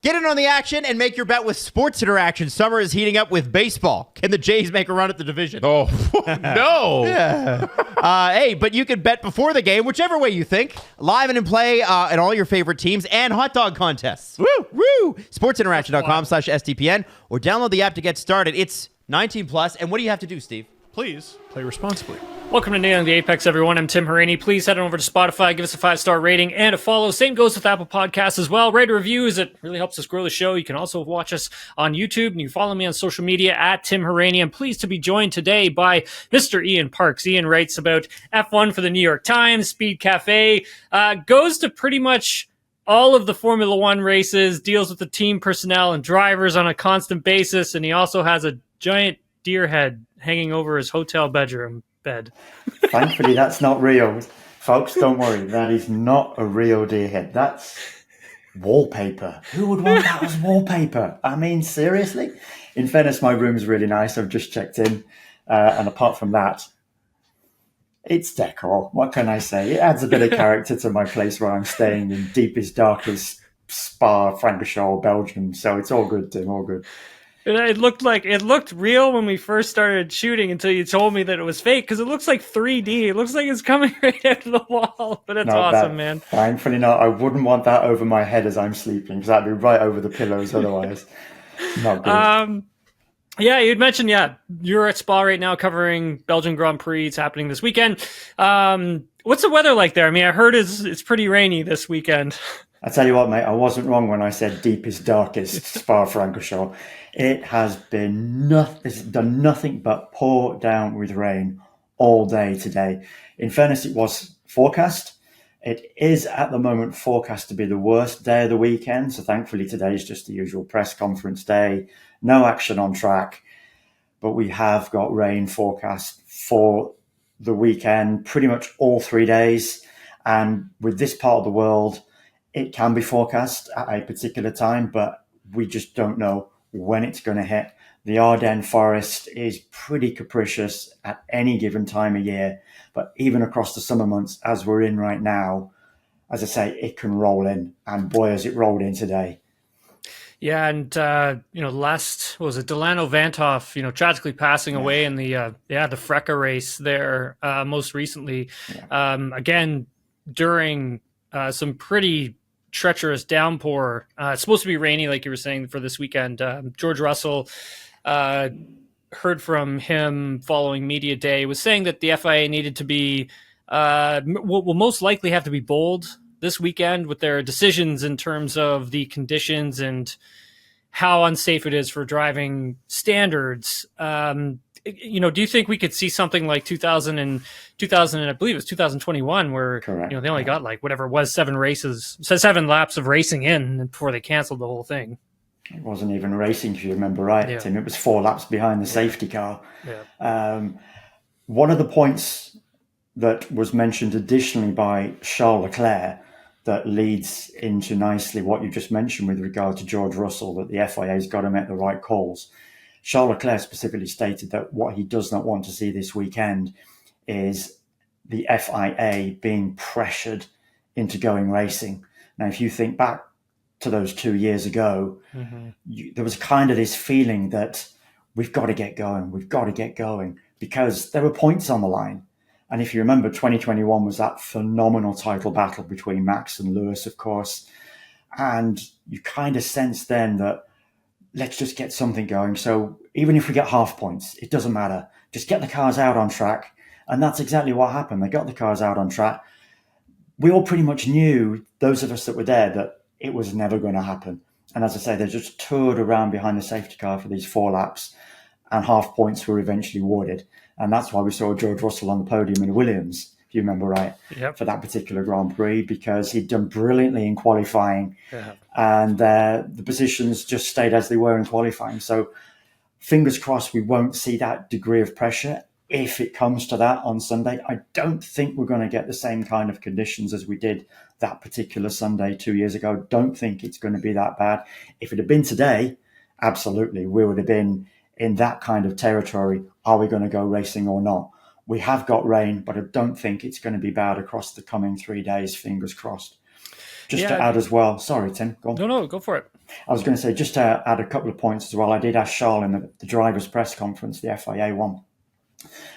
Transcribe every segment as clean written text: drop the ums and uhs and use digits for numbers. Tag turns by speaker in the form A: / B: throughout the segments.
A: Get in on the action and make your bet with Sports Interaction. Summer is heating up with baseball. Can the Jays make a run at the division?
B: Oh, no.
A: Yeah. Hey, but you can bet before the game, whichever way you think. Live and in play and all your favorite teams and hot dog contests. Woo! Woo! SportsInteraction.com/STPN or download the app to get started. It's 19 plus. And what do you have to do, Steve?
C: Please play responsibly.
D: Welcome to Nailing the Apex, everyone. I'm Tim Hauraney. Please head on over to Spotify, give us a 5-star rating and a follow. Same goes with Apple Podcasts as well. Rate reviews. It really helps us grow the show. You can also watch us on YouTube, and you follow me on social media at Tim Hauraney. I'm pleased to be joined today by Mr. Ian Parks. Ian writes about F1 for the New York Times, Speedcafe, goes to pretty much all of the Formula One races, deals with the team personnel and drivers on a constant basis, and he also has a giant deer head hanging over his hotel bedroom bed.
E: Thankfully, that's not real. Folks, don't worry. That is not a real deer head. That's wallpaper. Who would want that as wallpaper? I mean, seriously? In fairness, my room's really nice. I've just checked in. And apart from that, it's decor. What can I say? It adds a bit of character to my place where I'm staying in deepest, darkest Spa, Francorchamps, Belgium. So it's all good, Tim, all good.
D: It looked real when we first started shooting until you told me that it was fake, because it looks like 3D. It looks like it's coming right out of the wall, but it's awesome, man.
E: Thankfully not. I wouldn't want that over my head as I'm sleeping, because that'd be right over the pillows otherwise. Not good.
D: Yeah, you'd mentioned, you're at Spa right now covering Belgian Grand Prix. It's happening this weekend. What's the weather like there? I mean, I heard it's pretty rainy this weekend.
E: I tell you what, mate, I wasn't wrong when I said deepest, darkest Spa-Francorchamps. It has been it's done nothing but pour down with rain all day today. In fairness, it was forecast. It is at the moment forecast to be the worst day of the weekend. So thankfully today is just the usual press conference day. No action on track. But we have got rain forecast for the weekend, pretty much all 3 days. And with this part of the world, it can be forecast at a particular time, but we just don't know when it's going to hit. The Ardennes forest is pretty capricious at any given time of year, but even across the summer months, as we're in right now, as I say, it can roll in, and boy, has it rolled in today.
D: Yeah, and Delano Vantoff, tragically passing away in the Freca race there most recently.
E: Yeah.
D: Again, during some pretty treacherous downpour. It's supposed to be rainy, like you were saying, for this weekend. George Russell, heard from him following media day, was saying that the FIA needed to be, will most likely have to be bold this weekend with their decisions in terms of the conditions and how unsafe it is for driving standards. Do you think we could see something like 2000 and I believe it was 2021 where
E: Correct.
D: They only got like whatever it was 7 laps of racing in before they canceled the whole thing?
E: It wasn't even racing, if you remember right, Tim. It was 4 laps behind the safety car.
D: Yeah.
E: One of the points that was mentioned additionally by Charles Leclerc that leads into nicely what you just mentioned with regard to George Russell, that the FIA's got to make the right calls. Charles Leclerc specifically stated that what he does not want to see this weekend is the FIA being pressured into going racing. Now, if you think back to those 2 years ago, there was kind of this feeling that we've got to get going, because there were points on the line. And if you remember, 2021 was that phenomenal title battle between Max and Lewis, of course. And you kind of sense then that let's just get something going. So even if we get half points, it doesn't matter. Just get the cars out on track. And that's exactly what happened. They got the cars out on track. We all pretty much knew, those of us that were there, that it was never going to happen. And as I say, they just toured around behind the safety car for these 4 laps, and half points were eventually awarded. And that's why we saw George Russell on the podium in Williams, if you remember right, for that particular Grand Prix, because he'd done brilliantly in qualifying. And the positions just stayed as they were in qualifying. So fingers crossed we won't see that degree of pressure if it comes to that on Sunday. I don't think we're going to get the same kind of conditions as we did that particular Sunday 2 years ago. Don't think it's going to be that bad. If it had been today, absolutely, we would have been in that kind of territory. Are we going to go racing or not? We have got rain, but I don't think it's going to be bad across the coming 3 days, fingers crossed. Just to add as well, sorry, Tim, go on.
D: No, go for it.
E: I was going to say, just to add a couple of points as well, I did ask Charles in the driver's press conference, the FIA one,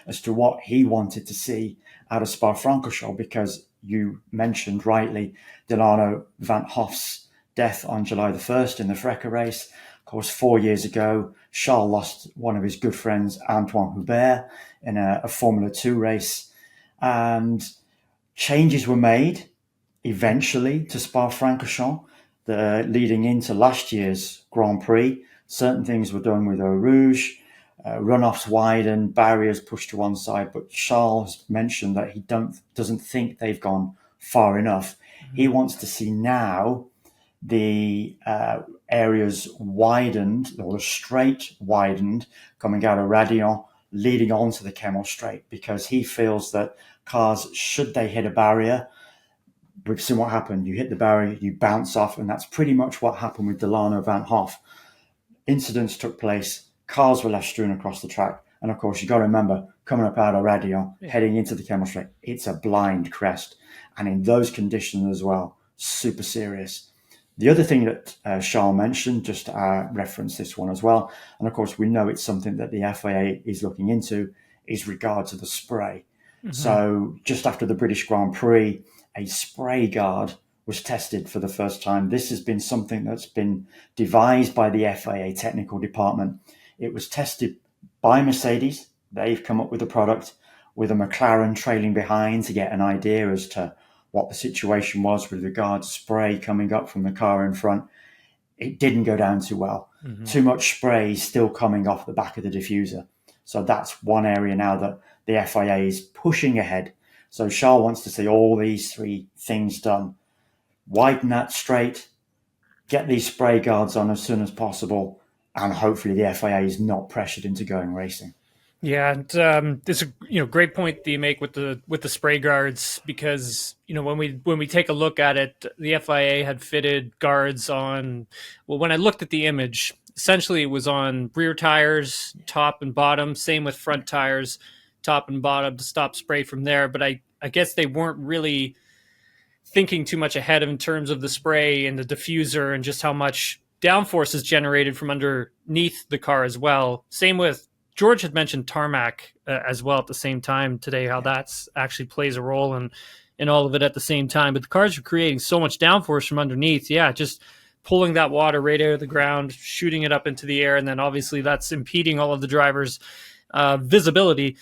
E: as to what he wanted to see out of Spa-Francorchamps, because you mentioned rightly Delano Van Hoff's death on July the 1st in the Freca race. Of course, 4 years ago, Charles lost one of his good friends, Antoine Hubert, in a Formula 2 race. And changes were made eventually to Spa-Francorchamps, leading into last year's Grand Prix. Certain things were done with Eau Rouge, runoffs widened, barriers pushed to one side. But Charles mentioned that he doesn't think they've gone far enough. Mm-hmm. He wants to see now the areas widened, or the straight widened, coming out of Radillion, leading on to the Kemmel straight, because he feels that cars, should they hit a barrier, we've seen what happened. You hit the barrier, you bounce off, and that's pretty much what happened with Delano Van Hoff. Incidents took place, cars were left strewn across the track, and of course, you got to remember, coming up out of Radillion, heading into the Kemmel straight, it's a blind crest, and in those conditions as well, super serious. The other thing that Charles mentioned, just to reference this one as well, and of course we know it's something that the FIA is looking into, is regard to the spray. Mm-hmm. So just after the British Grand Prix, a spray guard was tested for the first time. This has been something that's been devised by the FIA technical department. It was tested by Mercedes. They've come up with a product with a McLaren trailing behind to get an idea as to what the situation was with regard to spray coming up from the car in front. It didn't go down too well. Mm-hmm. Too much spray still coming off the back of the diffuser. So that's one area now that the FIA is pushing ahead. So Charles wants to see all these three things done. Widen that straight, get these spray guards on as soon as possible, and hopefully the FIA is not pressured into going racing.
D: Yeah, and it's a great point that you make with the spray guards, because when we take a look at it, the FIA had fitted guards on. Well, when I looked at the image, essentially it was on rear tires, top and bottom. Same with front tires, top and bottom, to stop spray from there. But I guess they weren't really thinking too much ahead in terms of the spray and the diffuser and just how much downforce is generated from underneath the car as well. Same with, George had mentioned tarmac as well at the same time today, how that's actually plays a role in all of it at the same time. But the cars are creating so much downforce from underneath. Yeah, just pulling that water right out of the ground, shooting it up into the air, and then obviously that's impeding all of the drivers' visibility.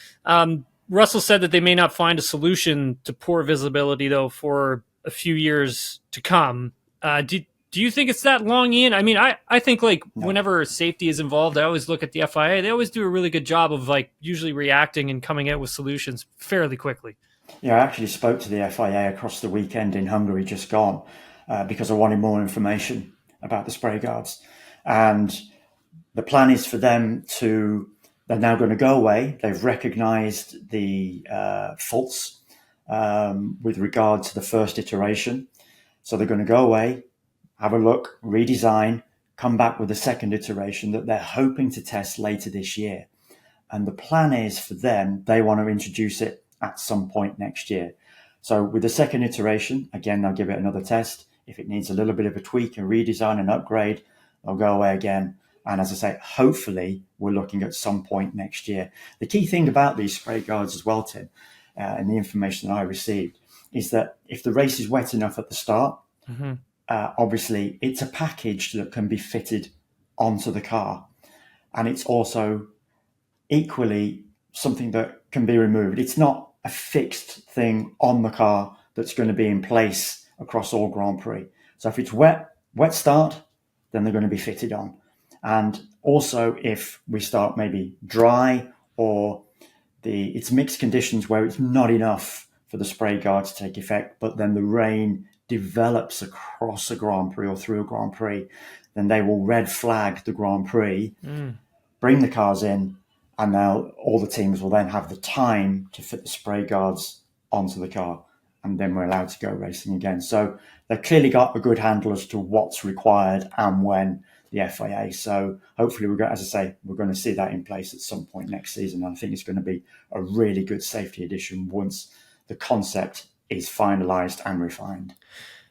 D: Russell said that they may not find a solution to poor visibility, though, for a few years to come. Do you think it's that long, Ian? I mean, I think whenever safety is involved, I always look at the FIA. They always do a really good job of usually reacting and coming out with solutions fairly quickly.
E: Yeah, I actually spoke to the FIA across the weekend in Hungary just gone because I wanted more information about the spray guards. And the plan is for them they're now going to go away. They've recognised the faults with regard to the first iteration. So they're going to go away, have a look, redesign, come back with a second iteration that they're hoping to test later this year. And the plan is for them, they want to introduce it at some point next year. So with the second iteration, again, they'll give it another test. If it needs a little bit of a tweak and redesign and upgrade, they'll go away again. And as I say, hopefully we're looking at some point next year. The key thing about these spray guards as well, Tim, and the information that I received, is that if the race is wet enough at the start, mm-hmm. Obviously, it's a package that can be fitted onto the car. And it's also equally something that can be removed. It's not a fixed thing on the car that's going to be in place across all Grand Prix. So if it's wet start, then they're going to be fitted on. And also if we start maybe dry or it's mixed conditions where it's not enough for the spray guard to take effect, but then the rain develops across a Grand Prix or through a Grand Prix, then they will red flag the Grand Prix, bring the cars in, and now all the teams will then have the time to fit the spray guards onto the car, and then we're allowed to go racing again. So they've clearly got a good handle as to what's required and when, the FIA. So hopefully we're going to see that in place at some point next season. And I think it's going to be a really good safety addition once the concept is finalised and refined.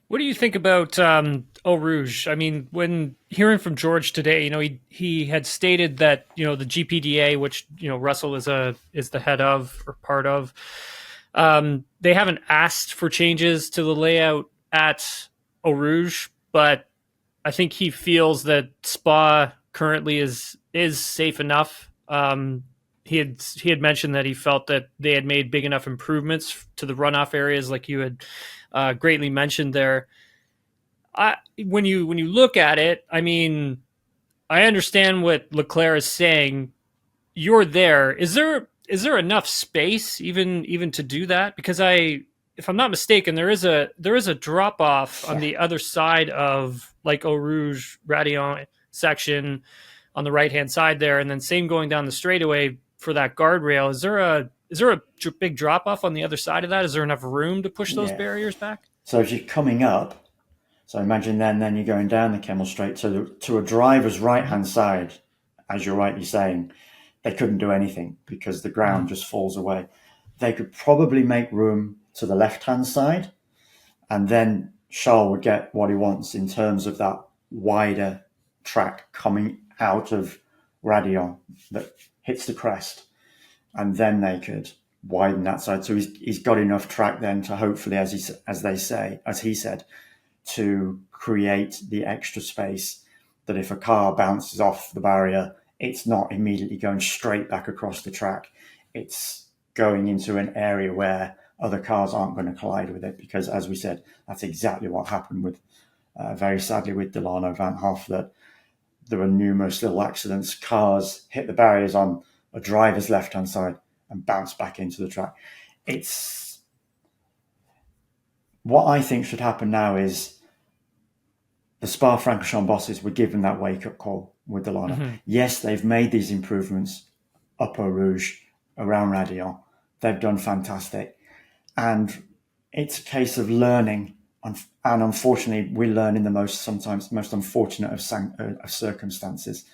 D: What do you think about Eau Rouge? I mean, when hearing from George today, he had stated that the GPDA, which Russell is the head of or part of, they haven't asked for changes to the layout at Eau Rouge, but I think he feels that Spa currently is safe enough. He had mentioned that he felt that they had made big enough improvements to the runoff areas, like you had greatly mentioned there. When you look at it, I mean, I understand what Leclerc is saying. You're there. Is there enough space even to do that? Because if I'm not mistaken, there is a drop off on the other side of like Eau Rouge Radillion section on the right hand side there, and then same going down the straightaway for that guardrail. Is there a big drop off on the other side of that? Is there enough room to push those barriers back?
E: So as you're coming up, so imagine then you're going down the Kemmel Straight to a driver's right hand side, as you're rightly saying, they couldn't do anything because the ground just falls away. They could probably make room to the left hand side, and then Charles would get what he wants in terms of that wider track coming out of Radillion that hits the crest, and then they could widen that side. So he's got enough track then to hopefully, as he said, to create the extra space that if a car bounces off the barrier, it's not immediately going straight back across the track. It's going into an area where other cars aren't going to collide with it, because as we said, that's exactly what happened with, very sadly, with Delano Van Hoff, that there were numerous little accidents. Cars hit the barriers on a driver's left-hand side and bounce back into the track. It's what I think should happen now is the Spa-Francorchamps bosses were given that wake-up call with Delano. Mm-hmm. Yes, they've made these improvements up Eau Rouge, around Radillion. They've done fantastic. And it's a case of learning. And unfortunately, we learn in the sometimes most unfortunate of circumstances.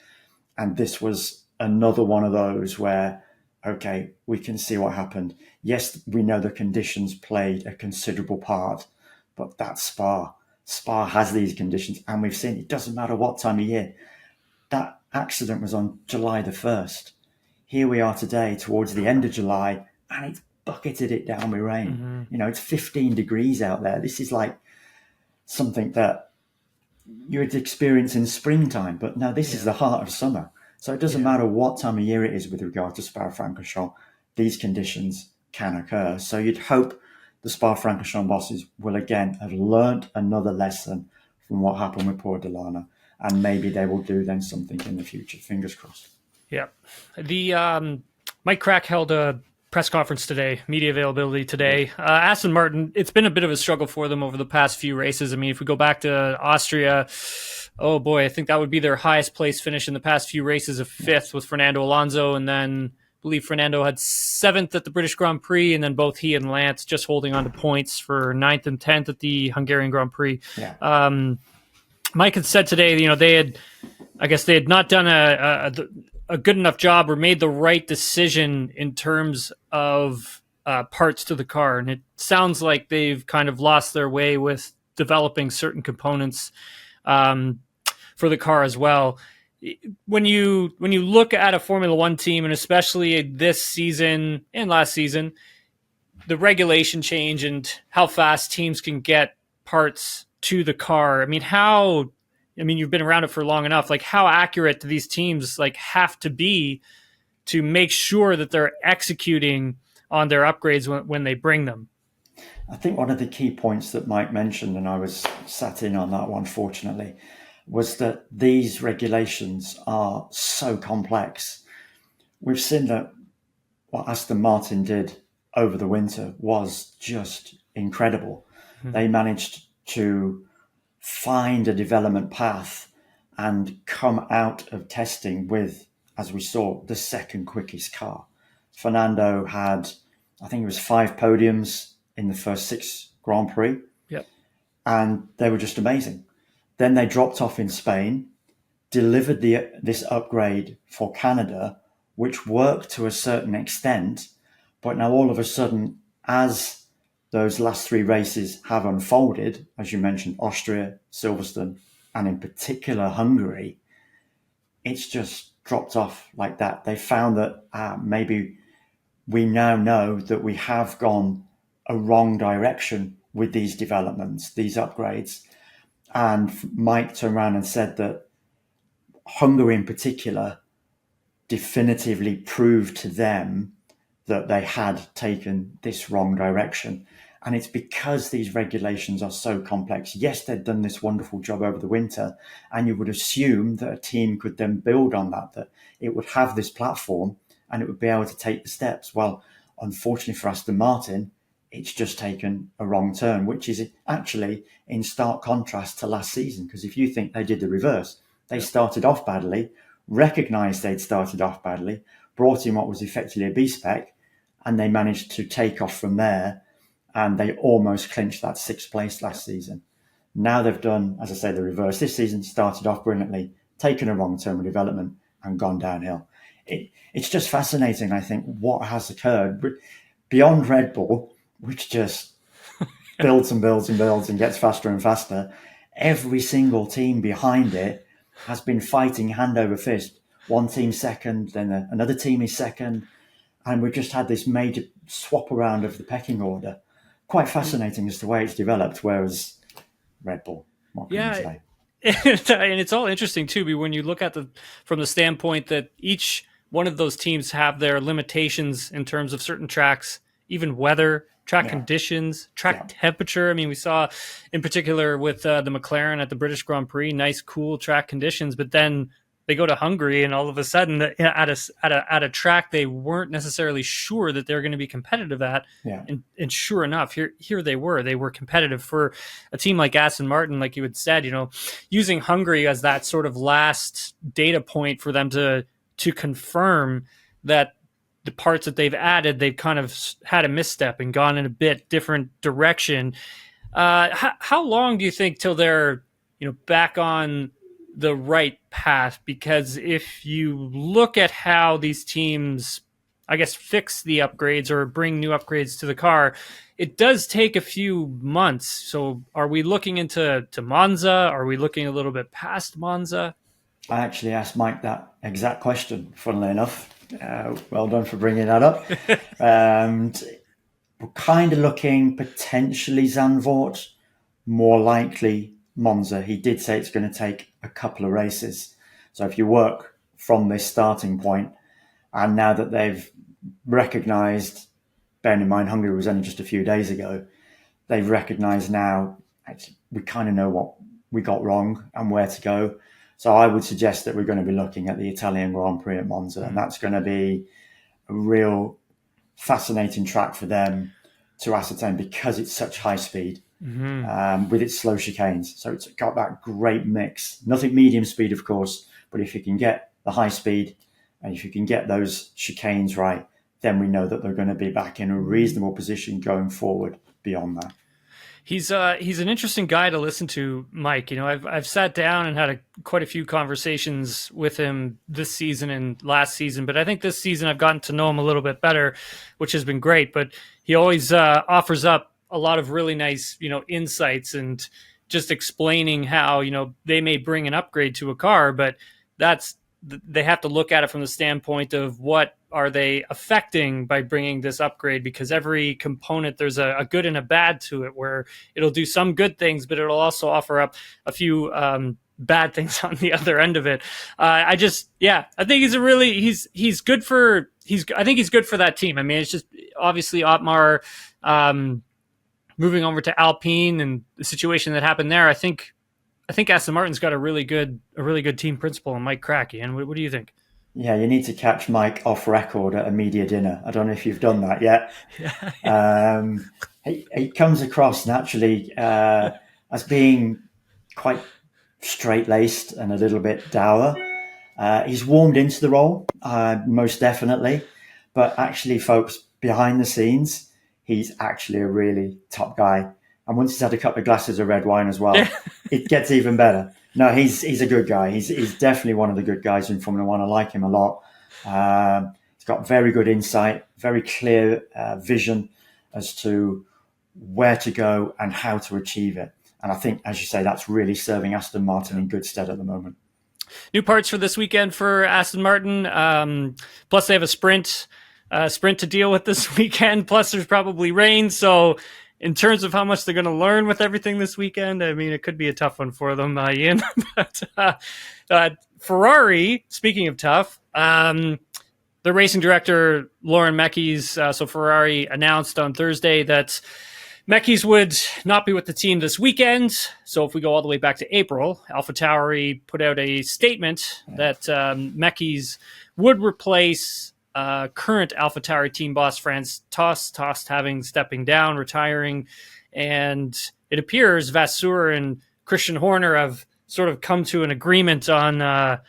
E: And this was another one of those where, okay, we can see what happened. Yes, we know the conditions played a considerable part, but that's Spa. Spa has these conditions, and we've seen it doesn't matter what time of year. That accident was on July the 1st. Here we are today, towards the end of July, and it's bucketed it down with rain. Mm-hmm. It's 15 degrees out there. This is like something that you would experience in springtime, but now this is the heart of summer. So it doesn't matter what time of year it is with regard to Spa-Francorchamps, these conditions can occur. So you'd hope the Spa-Francorchamps bosses will again have learnt another lesson from what happened with poor Delano, and maybe they will do then something in the future. Fingers crossed.
D: Yeah. The Mike Crack held a press conference today, media availability today. Aston Martin, it's been a bit of a struggle for them over the past few races. I mean, if we go back to Austria, oh boy, I think that would be their highest place finish in the past few races, of fifth with Fernando Alonso, and then I believe Fernando had seventh at the British Grand Prix, and then both he and Lance just holding on to points for ninth and 10th at the Hungarian Grand Prix. Yeah. Mike had said today, they had not done a good enough job or made the right decision in terms of parts to the car. And it sounds like they've kind of lost their way with developing certain components for the car as well. When you look at a Formula One team, and especially this season and last season, the regulation change and how fast teams can get parts to the car. I mean, you've been around it for long enough. Like, how accurate do these teams have to be to make sure that they're executing on their upgrades when they bring them?
E: I think one of the key points that Mike mentioned, and I was sat in on that one, fortunately, was that these regulations are so complex. We've seen that what Aston Martin did over the winter was just incredible. Mm-hmm. They managed to find a development path and come out of testing with, as we saw, the second quickest car. Fernando had, I think it was 5 podiums in the first 6 Grand Prix.
D: Yep.
E: And they were just amazing. Then they dropped off in Spain, delivered this upgrade for Canada, which worked to a certain extent. But now all of a sudden, as those last 3 races have unfolded, as you mentioned, Austria, Silverstone, and in particular Hungary, it's just dropped off like that. They found that maybe we now know that we have gone a wrong direction with these developments, these upgrades. And Mike turned around and said that Hungary in particular definitively proved to them that they had taken this wrong direction. And it's because these regulations are so complex. Yes, they've done this wonderful job over the winter, and you would assume that a team could then build on that it would have this platform and it would be able to take the steps. Well, unfortunately for Aston Martin, it's just taken a wrong turn, which is actually in stark contrast to last season. Because if you think they did the reverse, they started off badly, recognised they'd started off badly, brought in what was effectively a B-spec, and they managed to take off from there, and they almost clinched that 6th place last season. Now they've done, as I say, the reverse. This season started off brilliantly, taken a wrong turn with development, and gone downhill. It's just fascinating, I think, what has occurred beyond Red Bull, which just builds and builds and builds and gets faster and faster. Every single team behind it has been fighting hand over fist. One team second, then another team is second. And we've just had this major swap around of the pecking order. Quite fascinating as to the way it's developed, whereas Red Bull, what can you say?
D: And it's all interesting too, when you look at from the standpoint that each one of those teams have their limitations in terms of certain tracks, even weather, track conditions, track temperature. I mean, we saw in particular with the McLaren at the British Grand Prix, nice, cool track conditions, but then they go to Hungary and all of a sudden at a track they weren't necessarily sure that they're going to be competitive at.
E: Yeah.
D: And sure enough, here they were competitive. For a team like Aston Martin, like you had said, using Hungary as that sort of last data point for them to confirm that the parts that they've added, they've kind of had a misstep and gone in a bit different direction. How long do you think till they're, back on the right path? Because if you look at how these teams, I guess, fix the upgrades or bring new upgrades to the car, it does take a few months. So are we looking into Monza? Are we looking a little bit past Monza?
E: I actually asked Mike that exact question, funnily enough. Well done for bringing that up. And we're kind of looking potentially Zandvoort, more likely Monza. He did say it's going to take a couple of races. So if you work from this starting point, and now that they've recognised, bearing in mind Hungary was only just a few days ago, they've recognised now, actually, we kind of know what we got wrong and where to go. So I would suggest that we're going to be looking at the Italian Grand Prix at Monza, and that's going to be a real fascinating track for them to ascertain because it's such high speed with its slow chicanes. So it's got that great mix. Nothing medium speed, of course, but if you can get the high speed and if you can get those chicanes right, then we know that they're going to be back in a reasonable position going forward beyond that.
D: He's an interesting guy to listen to, Mike. I've sat down and had quite a few conversations with him this season and last season, but I think this season I've gotten to know him a little bit better, which has been great. But he always offers up a lot of really nice, insights and just explaining how, they may bring an upgrade to a car, but they have to look at it from the standpoint of what are they affecting by bringing this upgrade, because every component, there's a good and a bad to it, where it'll do some good things, but it'll also offer up a few bad things on the other end of it. I think he's good for that team. I mean, it's just obviously Otmar moving over to Alpine and the situation that happened there. I think Aston Martin's got a really good team principal in Mike Cracky. And what do you think?
E: Yeah, you need to catch Mike off record at a media dinner. I don't know if you've done that yet. He comes across naturally as being quite straight-laced and a little bit dour. He's warmed into the role, most definitely. But actually, folks, behind the scenes, he's actually a really top guy. And once he's had a couple of glasses of red wine as well, it gets even better. No, he's a good guy. He's definitely one of the good guys in Formula One. I like him a lot. He's got very good insight, very clear vision as to where to go and how to achieve it. And I think, as you say, that's really serving Aston Martin in good stead at the moment.
D: New parts for this weekend for Aston Martin. Plus, they have a sprint to deal with this weekend. Plus, there's probably rain. So, in terms of how much they're going to learn with everything this weekend, I mean, it could be a tough one for them, Ian. But Ferrari, speaking of tough, the racing director, Laurent Mekies, so Ferrari announced on Thursday that Mekies would not be with the team this weekend. So if we go all the way back to April, AlphaTauri put out a statement that Mekies would replace current AlphaTauri team boss Franz Tost having stepping down, retiring. And it appears Vasseur and Christian Horner have sort of come to an agreement on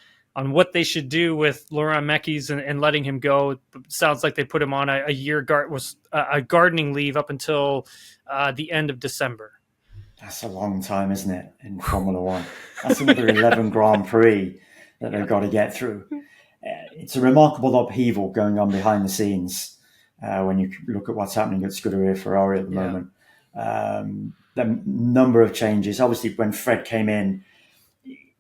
D: what they should do with Laurent Mekies and letting him go. It sounds like they put him on a year gardening leave up until the end of December.
E: That's a long time, isn't it, in Formula One? That's another 11 Grand Prix that they've got to get through. It's a remarkable upheaval going on behind the scenes when you look at what's happening at Scuderia Ferrari at the moment. The number of changes. Obviously, when Fred came in,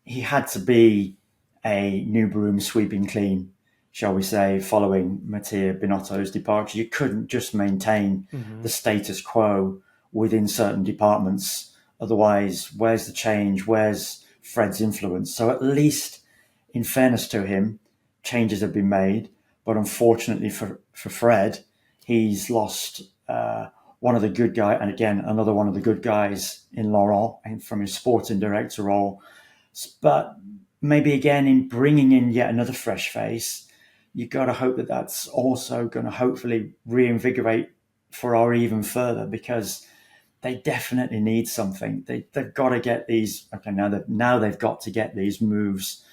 E: he had to be a new broom sweeping clean, shall we say, following Mattia Binotto's departure. You couldn't just maintain the status quo within certain departments. Otherwise, where's the change? Where's Fred's influence? So at least, in fairness to him, changes have been made. But unfortunately for Fred, he's lost one of the good guys, and again, another one of the good guys in Laurent and from his sporting director role. But maybe again, in bringing in yet another fresh face, you've got to hope that that's also going to hopefully reinvigorate Ferrari even further, because they definitely need something. They've got to get these. Okay, now they've got to get these moves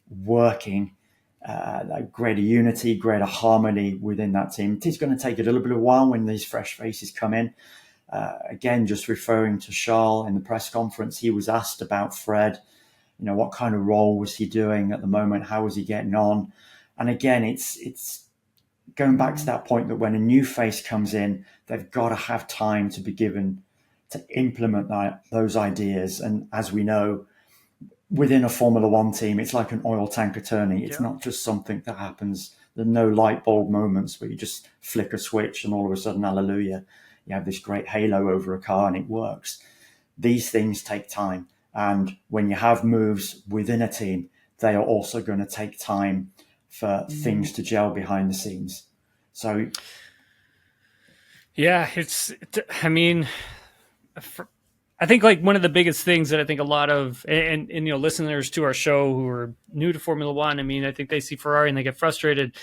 E: working. Like greater unity, greater harmony within that team. It is going to take a little bit of a while when these fresh faces come in. Again, just referring to Charles in the press conference, he was asked about Fred. You know, what kind of role was he doing at the moment? How was he getting on? And again, it's going back to that point that when a new face comes in, they've got to have time to be given to implement those ideas. And as we know, within a Formula One team, it's like an oil tanker turning. It's not just something that happens. There's no light bulb moments where you just flick a switch and all of a sudden, hallelujah, you have this great halo over a car and it works. These things take time. And when you have moves within a team, they are also going to take time for things to gel behind the scenes. So,
D: yeah, I think like one of the biggest things that I think a lot of and you know listeners to our show who are new to Formula One, I mean, I think they see Ferrari and they get frustrated,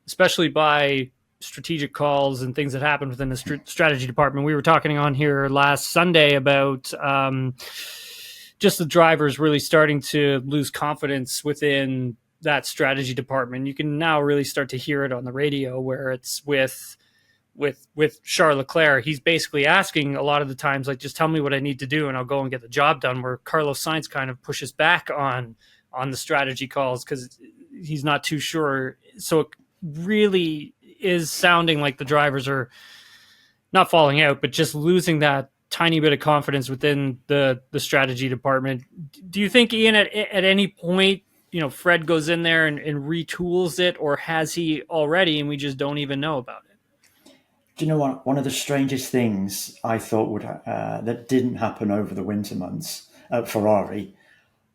D: especially by strategic calls and things that happen within the strategy department. We were talking on here last Sunday about just the drivers really starting to lose confidence within that strategy department. You can now really start to hear it on the radio, where it's with Charles Leclerc. He's basically asking a lot of the times, like, just tell me what I need to do and I'll go and get the job done, where Carlos Sainz kind of pushes back on the strategy calls because he's not too sure. So it really is sounding like the drivers are not falling out, but just losing that tiny bit of confidence within the strategy department. Do you think, Ian, at any point, you know, Fred goes in there and retools it, or has he already and we just don't even know about it?
E: Do you know what? One of the strangest things I thought would that didn't happen over the winter months at Ferrari,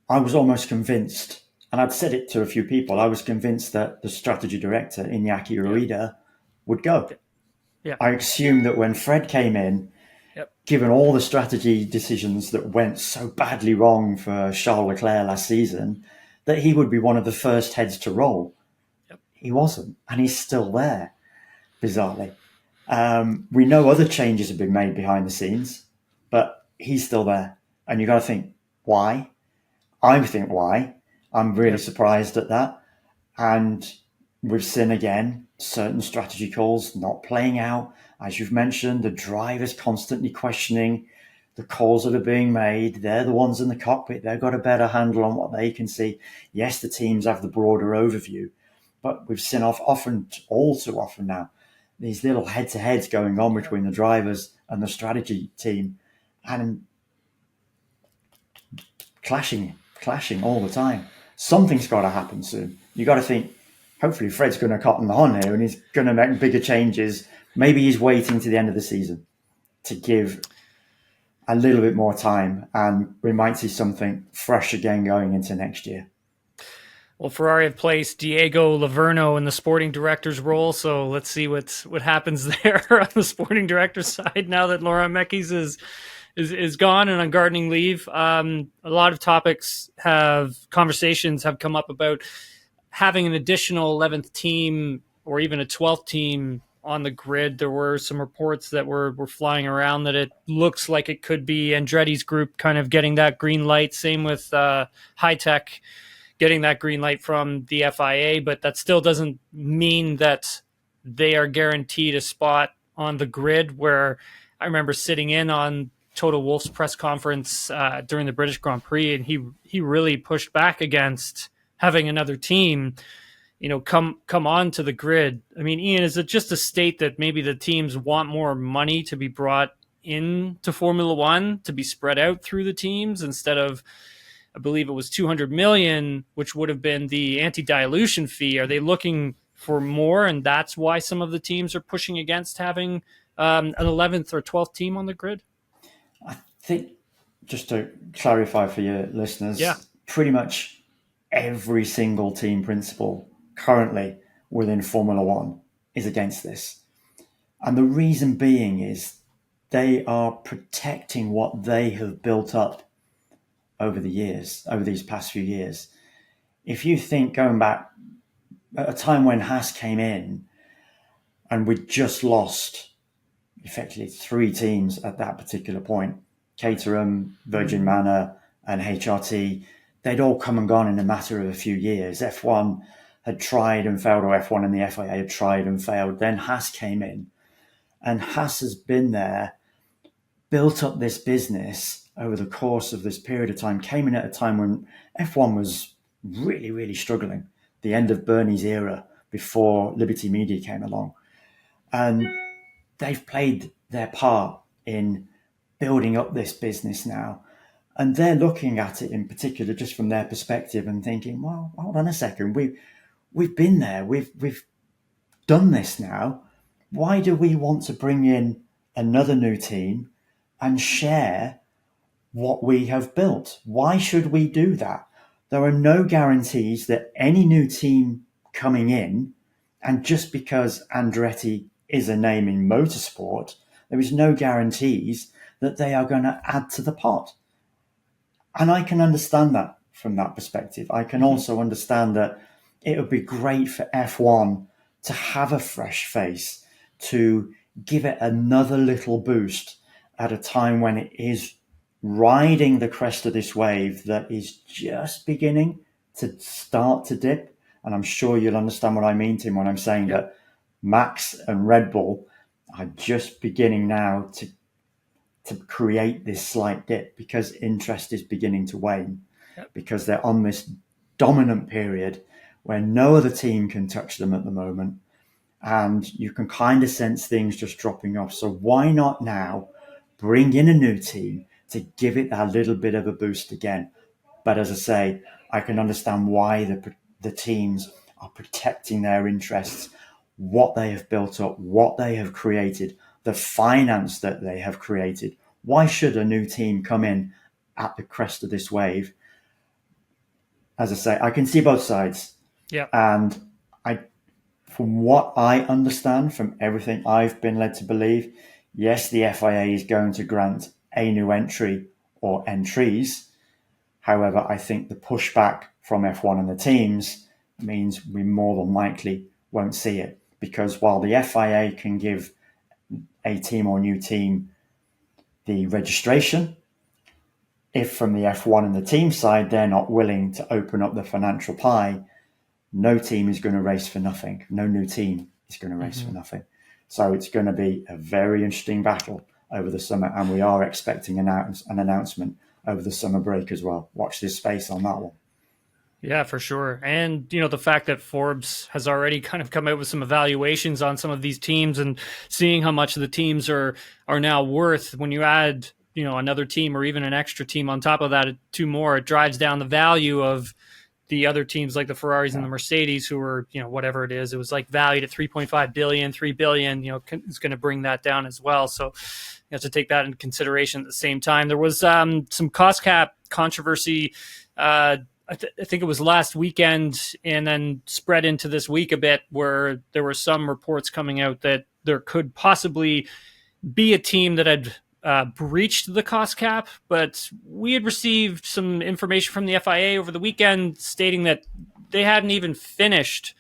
E: I was almost convinced, and I'd said it to a few people, I was convinced that the strategy director, Iñaki Rueda, would go.
D: Yeah.
E: I assumed that when Fred came in, given all the strategy decisions that went so badly wrong for Charles Leclerc last season, that he would be one of the first heads to roll.
D: Yep.
E: He wasn't, and he's still there, bizarrely. We know other changes have been made behind the scenes, but he's still there. And you got to think, why? I think why. I'm really surprised at that. And we've seen again certain strategy calls not playing out. As you've mentioned, the drivers constantly questioning the calls that are being made. They're the ones in the cockpit. They've got a better handle on what they can see. Yes, the teams have the broader overview, but we've seen all too often now, these little head-to-heads going on between the drivers and the strategy team, and clashing all the time. Something's got to happen soon. You got to think, hopefully Fred's going to cotton on here and he's going to make bigger changes. Maybe he's waiting to the end of the season to give a little bit more time, and we might see something fresh again going into next year.
D: Well, Ferrari have placed Diego Laverno in the sporting director's role, so let's see what happens there on the sporting director's side now that Laurent Mekies is gone and on gardening leave. A lot of conversations have come up about having an additional 11th team or even a 12th team on the grid. There were some reports that were flying around that it looks like it could be Andretti's group kind of getting that green light. Same with High Tech getting that green light from the FIA, but that still doesn't mean that they are guaranteed a spot on the grid. Where I remember sitting in on Toto Wolff's press conference during the British Grand Prix, and he really pushed back against having another team, come on to the grid. I mean, Ian, is it just a state that maybe the teams want more money to be brought into Formula One to be spread out through the teams instead of, I believe it was 200 million, which would have been the anti-dilution fee? Are they looking for more, and that's why some of the teams are pushing against having an 11th or 12th team on the grid?
E: I think, just to clarify for your listeners, pretty much every single team principal currently within Formula One is against this. And the reason being is they are protecting what they have built up over these past few years. If you think going back at a time when Haas came in and we'd just lost effectively 3 teams at that particular point, Caterham, Virgin Manor and HRT, they'd all come and gone in a matter of a few years. F1 had tried and failed, or F1 and the FIA had tried and failed. Then Haas came in, and Haas has been there, built up this business over the course of this period of time, came in at a time when F1 was really, really struggling, the end of Bernie's era before Liberty Media came along. And they've played their part in building up this business now. And they're looking at it in particular just from their perspective and thinking, well, hold on a second, we've been there, we've done this now. Why do we want to bring in another new team and share what we have built? Why should we do that? There are no guarantees that any new team coming in, and just because Andretti is a name in motorsport, there is no guarantees that they are going to add to the pot. And I can understand that from that perspective. I can also understand that it would be great for F1 to have a fresh face, to give it another little boost at a time when it is riding the crest of this wave that is just beginning to start to dip. And I'm sure you'll understand what I mean, Tim, when I'm saying that Max and Red Bull are just beginning now to create this slight dip because interest is beginning to wane, because they're on this dominant period where no other team can touch them at the moment. And you can kind of sense things just dropping off. So why not now bring in a new team to give it that little bit of a boost again? But as I say, I can understand why the teams are protecting their interests, what they have built up, what they have created, the finance that they have created. Why should a new team come in at the crest of this wave? As I say, I can see both sides.
D: Yeah.
E: And from what I understand, from everything I've been led to believe, yes, the FIA is going to grant a new entry or entries. However, I think the pushback from F1 and the teams means we more than likely won't see it. Because while the FIA can give a team or new team the registration, if from the F1 and the team side they're not willing to open up the financial pie, no team is going to race for nothing. No new team is going to race for nothing. So it's going to be a very interesting battle over the summer, and we are expecting an announcement over the summer break as well. Watch this space on that one.
D: Yeah, for sure. And, the fact that Forbes has already kind of come out with some evaluations on some of these teams and seeing how much the teams are now worth. When you add, another team or even an extra team on top of that, two more, it drives down the value of the other teams like the Ferraris and the Mercedes, who are, whatever it is, it was like valued at 3.5 billion, 3 billion, is going to bring that down as well. So you have to take that into consideration at the same time. There was some cost cap controversy, I think it was last weekend and then spread into this week a bit, where there were some reports coming out that there could possibly be a team that had breached the cost cap, but we had received some information from the FIA over the weekend stating that they hadn't even finished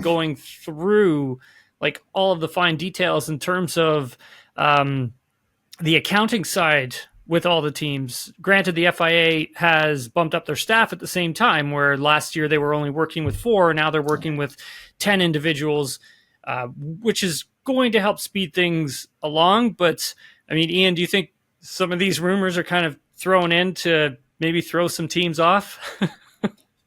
D: going through like all of the fine details in terms of the accounting side with all the teams. Granted, the FIA has bumped up their staff at the same time, where last year they were only working with 4, now they're working with 10 individuals, which is going to help speed things along. But I mean, Ian, do you think some of these rumors are kind of thrown in to maybe throw some teams off?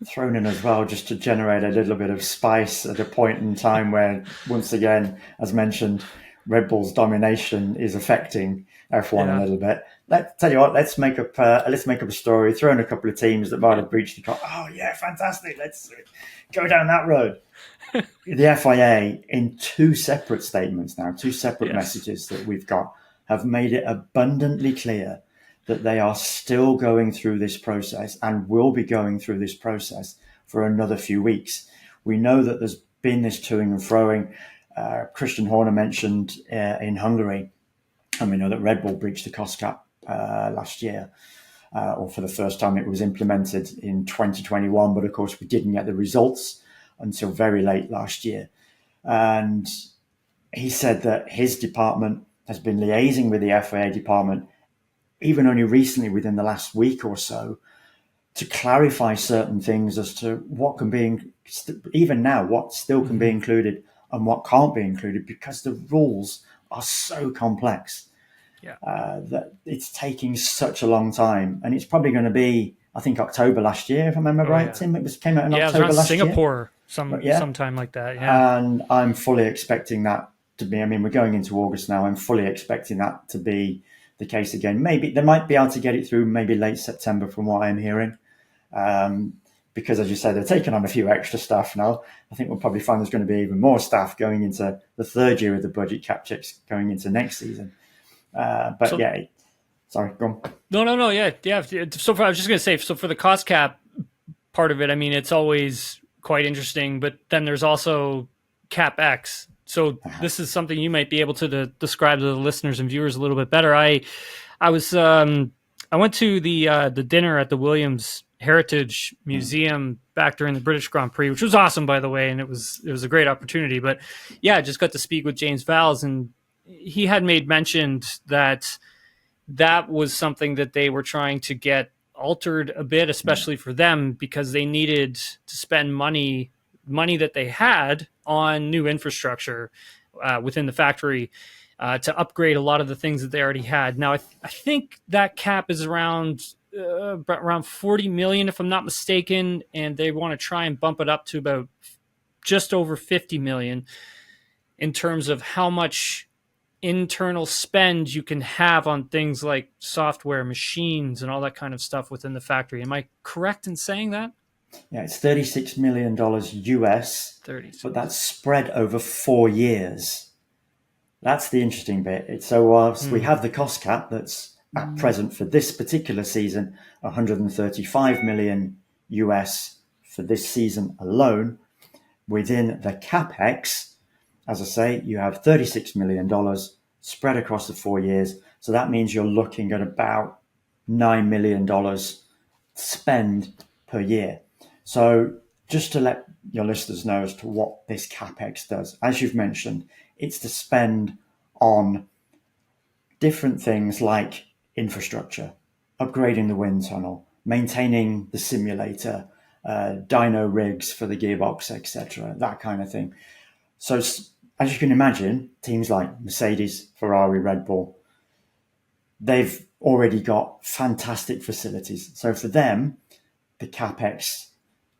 E: Thrown in as well, just to generate a little bit of spice at a point in time where, once again, as mentioned, Red Bull's domination is affecting F1 a little bit. Let's tell you what. Let's make up a story. Throw in a couple of teams that might have breached the contract. Oh yeah, fantastic! Let's go down that road. The FIA, in 2 separate statements now, 2 separate messages that we've got, have made it abundantly clear that they are still going through this process and will be going through this process for another few weeks. We know that there's been this toing and froing. Christian Horner mentioned in Hungary, and we know that Red Bull breached the cost cap last year, or for the first time it was implemented in 2021, but of course we didn't get the results until very late last year. And he said that his department has been liaising with the FIA department, even only recently within the last week or so, to clarify certain things as to what can be, even now, what still can be included and what can't be included, because the rules are so complex that it's taking such a long time. And it's probably going to be, I think, October last year, if I remember right, yeah. Tim. It came out in October last
D: Singapore, year. Sometime like that. Yeah.
E: And I'm fully expecting that to be, I mean, we're going into August now. I'm fully expecting that to be the case again. Maybe they might be able to get it through maybe late September from what I'm hearing. Because as you say, they're taking on a few extra staff now. I think we'll probably find there's going to be even more staff going into the 3rd year of the budget cap checks going into next season. Sorry, go on.
D: No. Yeah. So I was just going to say, so for the cost cap part of it, I mean, it's always quite interesting, but then there's also Capex. So this is something you might be able to describe to the listeners and viewers a little bit better. I went to the dinner at the Williams Heritage Museum back during the British Grand Prix, which was awesome, by the way, and it was a great opportunity. But yeah, I just got to speak with James Vowles, and he had made mention that was something that they were trying to get altered a bit, especially for them, because they needed to spend money that they had on new infrastructure within the factory to upgrade a lot of the things that they already had. Now, I think that cap is around 40 million, if I'm not mistaken, and they want to try and bump it up to about just over 50 million in terms of how much internal spend you can have on things like software, machines, and all that kind of stuff within the factory. Am I correct in saying that?
E: Yeah, it's $36 million US, but that's spread over 4 years. That's the interesting bit. So whilst we have the cost cap that's at present for this particular season, 135 million US for this season alone, within the Capex, as I say, you have $36 million spread across the 4 years. So that means you're looking at about $9 million spend per year. So just to let your listeners know as to what this Capex does, as you've mentioned, it's to spend on different things like infrastructure, upgrading the wind tunnel, maintaining the simulator, dyno rigs for the gearbox, etc., that kind of thing. So as you can imagine, teams like Mercedes, Ferrari, Red Bull, they've already got fantastic facilities. So for them, the Capex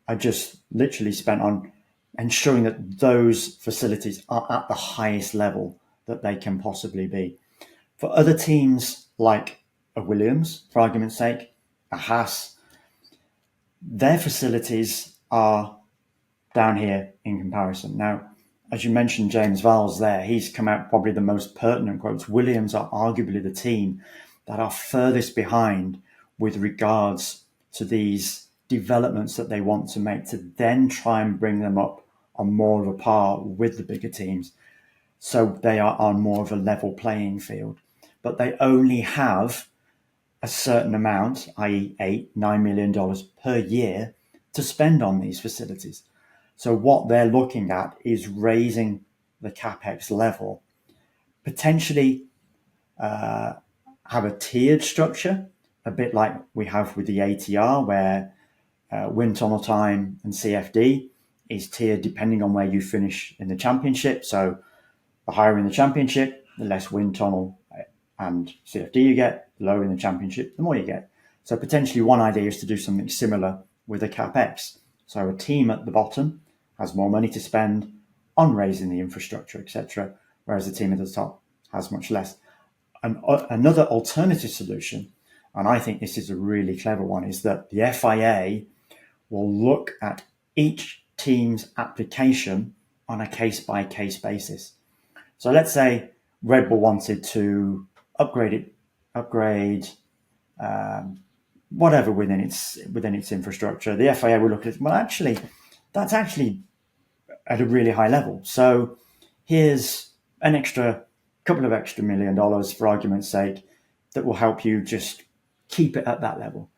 E: are just literally spent on ensuring that those facilities are at the highest level that they can possibly be. For other teams like a Williams, for argument's sake, a Haas, their facilities are down here in comparison. Now, as you mentioned, James Vowles there, he's come out probably the most pertinent quotes. Williams are arguably the team that are furthest behind with regards to these developments that they want to make to then try and bring them up on more of a par with the bigger teams. So they are on more of a level playing field. But they only have a certain amount, i.e. $8-9 million per year to spend on these facilities. So what they're looking at is raising the Capex level, potentially have a tiered structure, a bit like we have with the ATR, where wind tunnel time and CFD is tiered depending on where you finish in the championship. So the higher in the championship, the less wind tunnel and CFD you get, the lower in the championship, the more you get. So potentially one idea is to do something similar with a Capex. So a team at the bottom has more money to spend on raising the infrastructure, etc., whereas the team at the top has much less. And another alternative solution, and I think this is a really clever one, is that the FIA will look at each team's application on a case-by-case basis. So let's say Red Bull wanted to upgrade whatever within its infrastructure. The FIA will look at it, well, actually, that's actually at a really high level. So here's couple of extra $1 million, for argument's sake, that will help you just keep it at that level.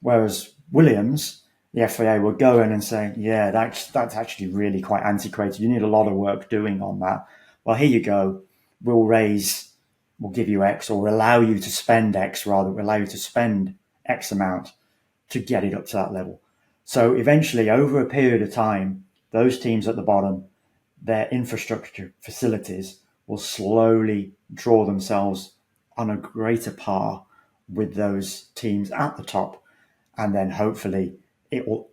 E: Whereas Williams, the FIA will go in and say, yeah, that's actually really quite antiquated. You need a lot of work doing on that. Well, here you go. We'll give you X, or allow you to spend X, rather, we'll allow you to spend X amount to get it up to that level. So eventually, over a period of time, those teams at the bottom, their infrastructure facilities will slowly draw themselves on a greater par with those teams at the top. And then hopefully it will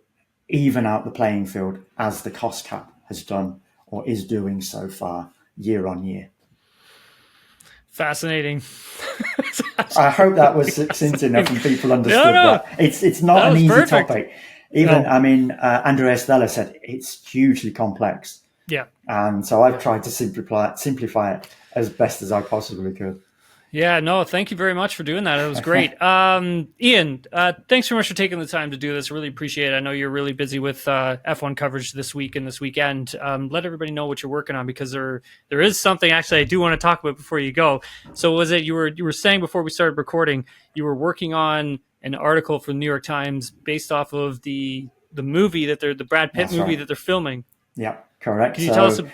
E: even out the playing field as the cost cap has done or is doing so far year on year.
D: Fascinating.
E: I hope that was succinct enough and people understood that. It's not an easy
D: perfect
E: topic. Even, Andreas Stella said it's hugely complex.
D: Yeah.
E: And so I've tried to simplify it as best as I possibly could.
D: Yeah, no, thank you very much for doing that. It was great. Ian, thanks so much for taking the time to do this. Really appreciate it. I know you're really busy with F1 coverage this week and this weekend. Let everybody know what you're working on, because there is something actually I do want to talk about before you go. So was it you were saying before we started recording, you were working on an article for the New York Times based off of the movie the Brad Pitt movie that they're filming?
E: Yeah, correct.
D: Can you tell us a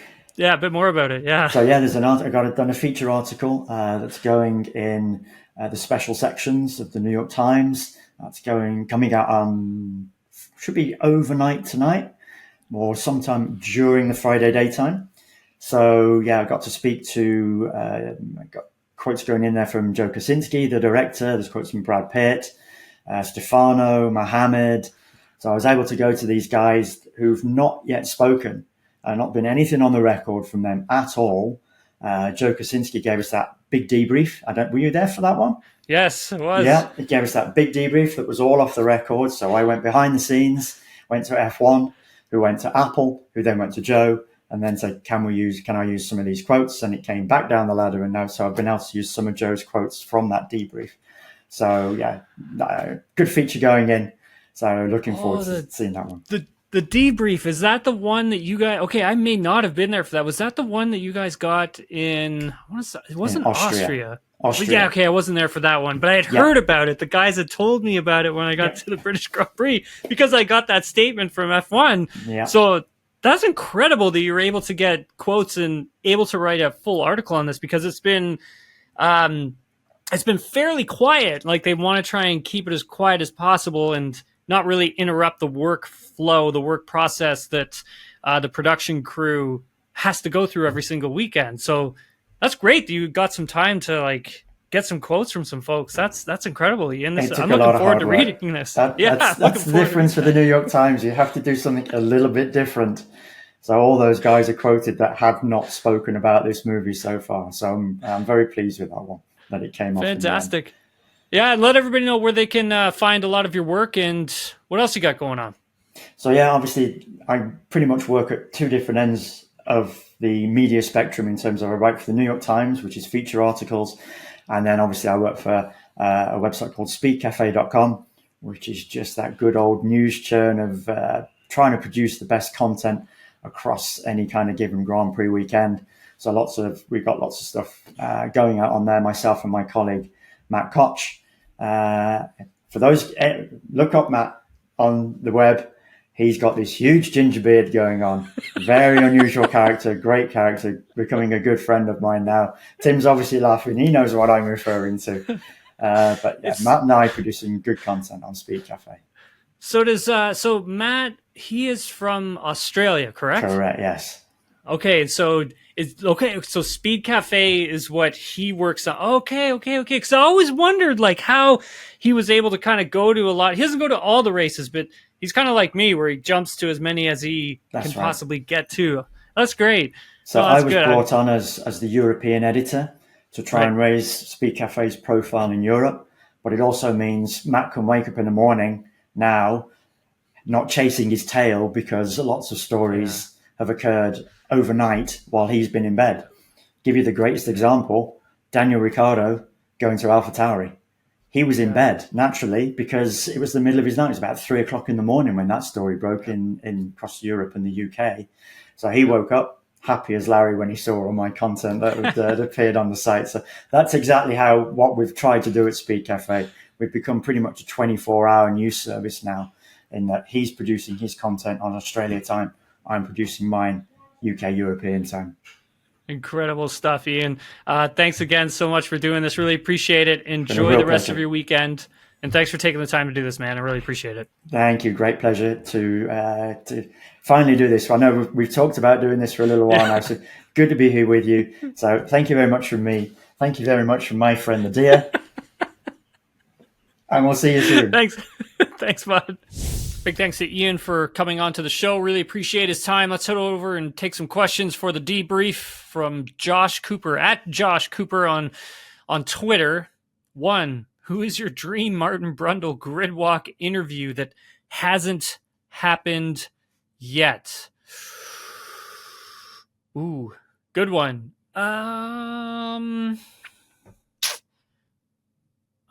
D: bit more about it? Yeah.
E: So there's I've done a feature article that's going in the special sections of the New York Times. That's coming out should be overnight tonight or sometime during the Friday daytime. So I got to speak to I got quotes going in there from Joe Kosinski, the director. There's quotes from Brad Pitt, Stefano, Mohammed. So I was able to go to these guys who've not yet spoken. Not been anything on the record from them at all. Joe Kosinski gave us that big debrief. Were you there for that one?
D: Yes, it was.
E: Yeah, he gave us that big debrief that was all off the record. So I went behind the scenes, went to F1, who went to Apple, who then went to Joe, and then said, can I use some of these quotes? And it came back down the ladder, and now so I've been able to use some of Joe's quotes from that debrief. So good feature going in. So looking forward to seeing that one.
D: The debrief, is that the one that you guys... Okay, I may not have been there for that. Was that the one that you guys got in... It wasn't Austria. Yeah, okay, I wasn't there for that one, but I had heard about it. The guys had told me about it when I got to the British Grand Prix, because I got that statement from F1. Yeah. So that's incredible that you were able to get quotes and able to write a full article on this, because it's been fairly quiet. Like, they want to try and keep it as quiet as possible and not really interrupt the work flow, the work process that the production crew has to go through every single weekend. So that's great that you got some time to get some quotes from some folks. That's incredible, Ian.
E: It took
D: I'm
E: a lot
D: looking
E: of
D: forward
E: hard
D: to
E: work.
D: reading this.
E: That's the difference for the New York Times. You have to do something a little bit different. So all those guys are quoted that have not spoken about this movie so far. So I'm very pleased with that one, that it came off.
D: Fantastic. Yeah, and let everybody know where they can find a lot of your work and what else you got going on.
E: So yeah, obviously I pretty much work at two different ends of the media spectrum in terms of I write for the New York Times, which is feature articles. And then obviously I work for a website called speedcafe.com, which is just that good old news churn of trying to produce the best content across any kind of given Grand Prix weekend. So we've got lots of stuff going out on there, myself and my colleague, Matt Koch. For those, look up Matt on the web. He's got this huge ginger beard going on. Very unusual character, great character, becoming a good friend of mine now. Tim's obviously laughing. He knows what I'm referring to. But yeah, Matt and I producing good content on Speed Cafe.
D: So Matt, he is from Australia, correct?
E: Correct, yes.
D: Okay, so So Speed Cafe is what he works on. Okay. Because I always wondered like how he was able to kind of go to a lot. He doesn't go to all the races, but he's kind of like me, where he jumps to as many as he can possibly get to. That's great.
E: So I was brought on as the European editor to try and raise Speed Cafe's profile in Europe. But it also means Matt can wake up in the morning now, not chasing his tail, because lots of stories have occurred overnight while he's been in bed. Give you the greatest example, Daniel Ricciardo going to AlphaTauri. He was in bed naturally because it was the middle of his night. It was about 3 o'clock in the morning when that story broke in across Europe and the UK. So he woke up happy as Larry when he saw all my content that appeared on the site. So that's exactly what we've tried to do at Speed Cafe. We've become pretty much a 24-hour news service now, in that he's producing his content on Australia time. I'm producing mine UK European time.
D: Incredible stuff, Ian. Thanks again so much for doing this. Really appreciate it. Enjoy the rest of your weekend. And thanks for taking the time to do this, man. I really appreciate it.
E: Thank you. Great pleasure to finally do this. I know we've talked about doing this for a little while now, so good to be here with you. So thank you very much from me. Thank you very much from my friend, the deer. And we'll see you soon.
D: Thanks. Thanks, bud. Big thanks to Ian for coming on to the show. Really appreciate his time. Let's head over and take some questions for the debrief from Josh Cooper, at Josh Cooper on Twitter. 1, who is your dream Martin Brundle gridwalk interview that hasn't happened yet? Ooh, good one. I'm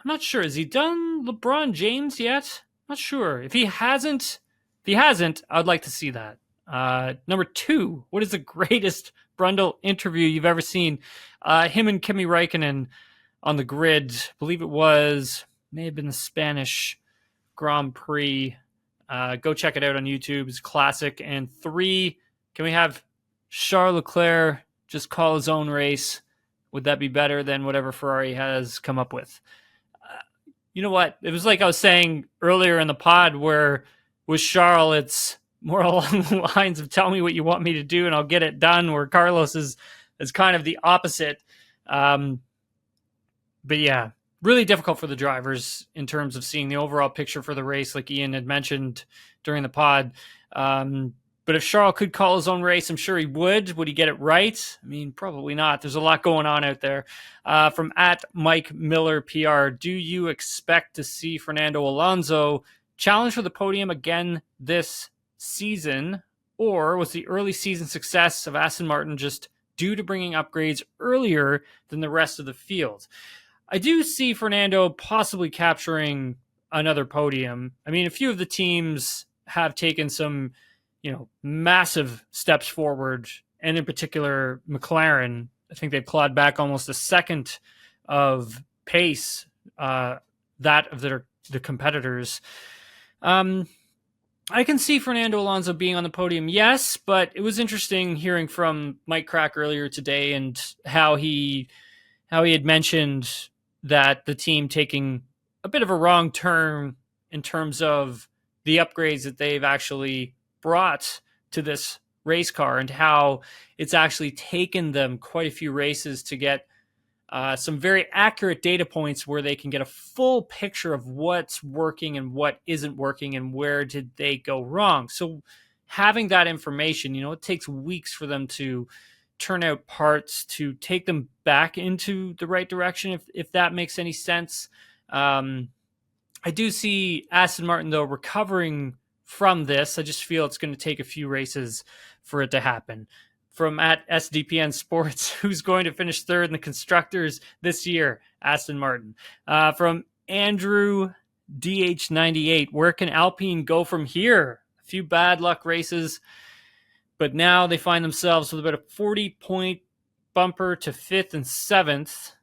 D: not sure. Has he done LeBron James yet? Not sure. If he hasn't, I'd like to see that. Number 2, what is the greatest Brundle interview you've ever seen? Him and Kimi Räikkönen on the grid. I believe it may have been the Spanish Grand Prix. Go check it out on YouTube. It's a classic. And 3, can we have Charles Leclerc just call his own race? Would that be better than whatever Ferrari has come up with? You know what? It was like I was saying earlier in the pod, where with Charles, it's more along the lines of tell me what you want me to do and I'll get it done, where Carlos is kind of the opposite. But yeah, really difficult for the drivers in terms of seeing the overall picture for the race, like Ian had mentioned during the pod. But if Charles could call his own race, I'm sure he would. Would he get it right? I mean, probably not. There's a lot going on out there. From at Mike Miller PR, do you expect to see Fernando Alonso challenge for the podium again this season? Or was the early season success of Aston Martin just due to bringing upgrades earlier than the rest of the field? I do see Fernando possibly capturing another podium. I mean, a few of the teams have taken some massive steps forward, and in particular McLaren. I think they've clawed back almost a second of pace, that of the competitors. I can see Fernando Alonso being on the podium, yes, but it was interesting hearing from Mike Crack earlier today and how he had mentioned that the team taking a bit of a wrong turn in terms of the upgrades that they've actually brought to this race car, and how it's actually taken them quite a few races to get some very accurate data points where they can get a full picture of what's working and what isn't working and where did they go wrong. So having that information, it takes weeks for them to turn out parts to take them back into the right direction, if that makes any sense. I do see Aston Martin, though, recovering from this. I just feel it's going to take a few races for it to happen. From at SDPN Sports, who's going to finish third in the Constructors this year? Aston Martin. From Andrew DH98, where can Alpine go from here? A few bad luck races, but now they find themselves with about a 40-point bumper to 5th and 7th.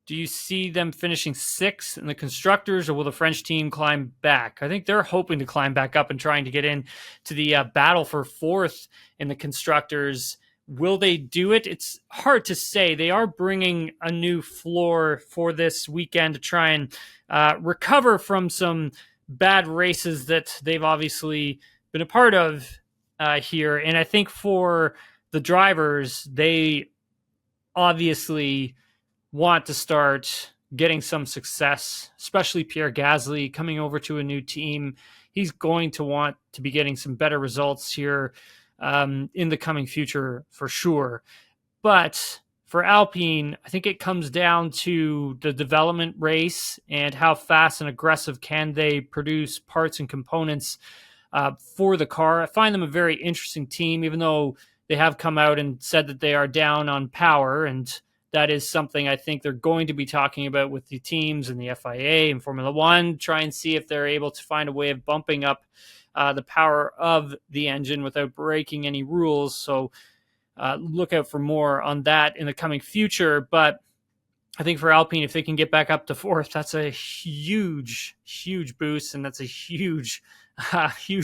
D: Do you see them finishing 6th in the Constructors, or will the French team climb back? I think they're hoping to climb back up and trying to get in to the battle for 4th in the Constructors. Will they do it? It's hard to say. They are bringing a new floor for this weekend to try and recover from some bad races that they've obviously been a part of here. And I think for the drivers, they obviously want to start getting some success, especially Pierre Gasly coming over to a new team. He's going to want to be getting some better results here in the coming future for sure. But for Alpine, I think it comes down to the development race and how fast and aggressive can they produce parts and components for the car. I find them a very interesting team, even though they have come out and said that they are down on power, and that is something I think they're going to be talking about with the teams and the FIA and Formula One, try and see if they're able to find a way of bumping up the power of the engine without breaking any rules. So look out for more on that in the coming future. But I think for Alpine, if they can get back up to 4th, that's a huge, huge boost, and that's a huge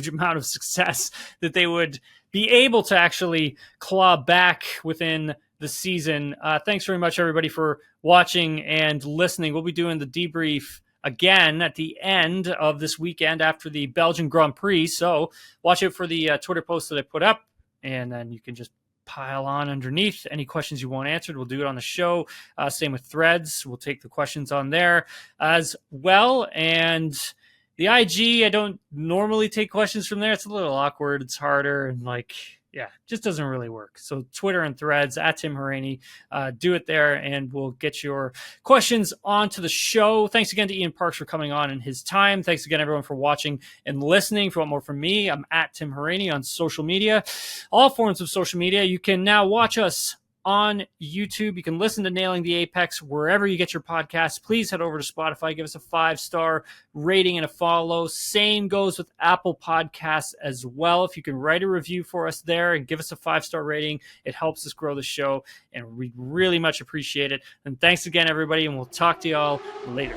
D: amount of success that they would be able to actually claw back within the season. Thanks very much, everybody, for watching and listening. We'll be doing the debrief again at the end of this weekend after the Belgian Grand Prix. So watch out for the Twitter post that I put up, and then you can just pile on underneath any questions you want answered. We'll do it on the show. Same with Threads. We'll take the questions on there as well. And the IG, I don't normally take questions from there. It's a little awkward. It's harder, and just doesn't really work. So Twitter and Threads at Tim Hauraney, do it there, and we'll get your questions onto the show. Thanks again to Ian Parks for coming on in his time. Thanks again, everyone, for watching and listening. If you want more from me, I'm at Tim Hauraney on social media, all forms of social media. You can now watch us on YouTube. You can listen to Nailing the Apex wherever you get your podcasts. Please head over to Spotify. Give us a 5-star rating and a follow. Same goes with Apple Podcasts as well. If you can write a review for us there and give us a 5-star rating, it helps us grow the show, and we really much appreciate it. And thanks again, everybody, and we'll talk to y'all later.